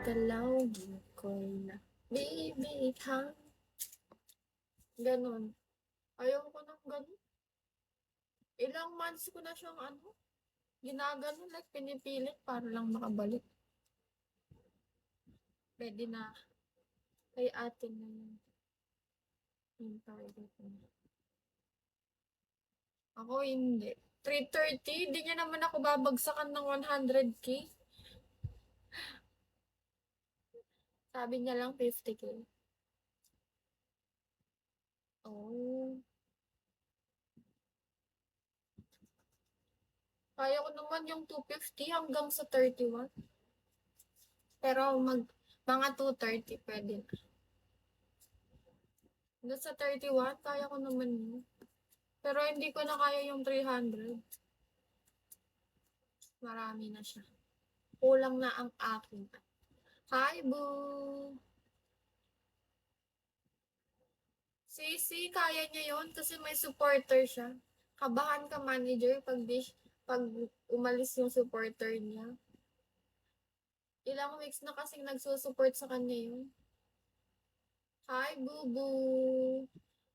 galaw ko'y na bibighan. Ganon. Ayaw ko ng ganon. Ilang months ko na siyang ginagano, like pinipilit para lang makabalik. Pwede na. Kay atin na yun. Yung target na. Ako hindi. 330, hindi niya naman ako babagsakan ng 100K. Sabi niya lang 50K. Oh. Kaya ko naman yung 250 hanggang sa 31. Pero mga 230 pwede na. Hanggang sa 31, kaya ko naman yun. Pero hindi ko na kaya yung 300. Marami na siya. Kulang na ang akin. Hi, boo! Sisi, kaya niya yon kasi may supporter siya. Kabahan ka, manager, pag umalis yung supporter niya. Ilang weeks na kasing nagsusupport sa kanya yun. Hi, boo boo!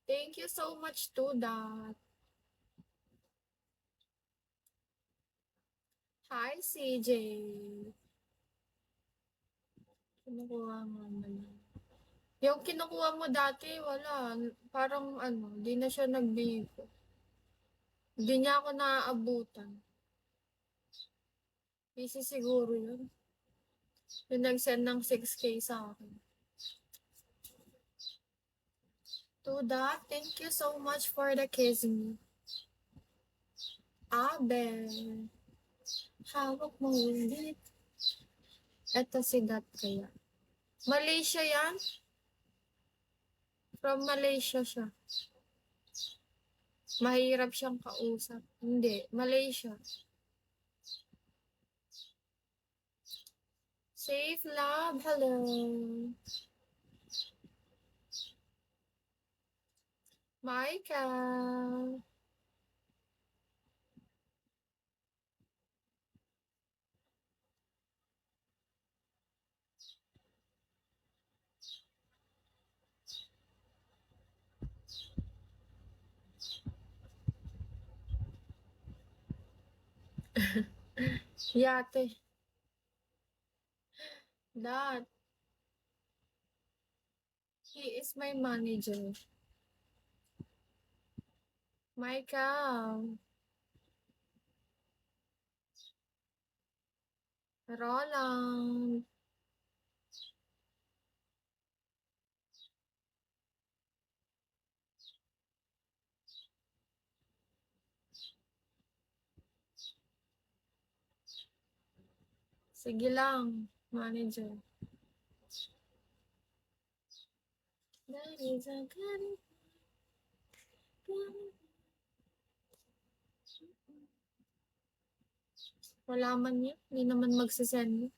Thank you so much to that. Hi, CJ! Kinukuha mo naman. Yung kinukuha mo dati, wala. Parang di na siya nagbigo. Hindi niya ako naaabutan. Busy siguro yun. Yung nag-send ng 6K sa akin. To that, thank you so much for the kissing. Abel. Hawak mo ulit. Eto si Dat kaya. Malaysia yan? From Malaysia siya. Mahirap siyang kausap. Hindi, Malaysia. Safe love, hello. Michael. Yate. That. He is my manager. Michael. Roland. Sige lang, manager. That is a good. Wala man yun. Hindi naman magsisend.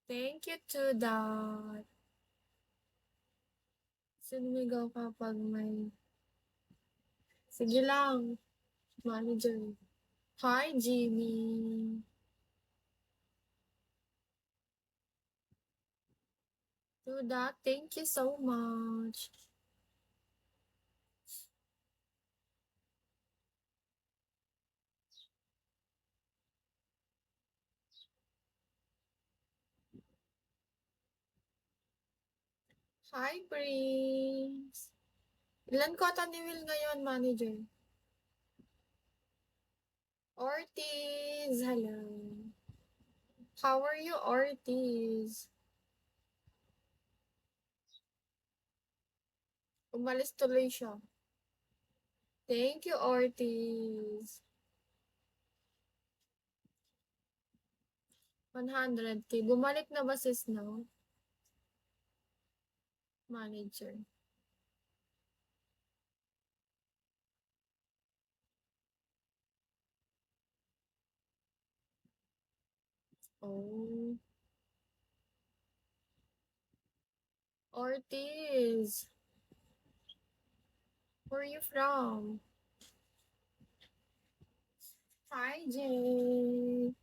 Thank you to that. Sumigaw kapag may... Sige lang, manager. Hi, Jimmy. To that, thank you so much. Hi, Prince. Ilan kota ni Will ngayon, manager? Ortiz, hello. How are you, Ortiz? Umalis tuloy siya. Thank you, Ortiz. 100K. Bumalik na ba si Snow? Manager. Oh. Ortiz. Where are you from? Hi, Jay.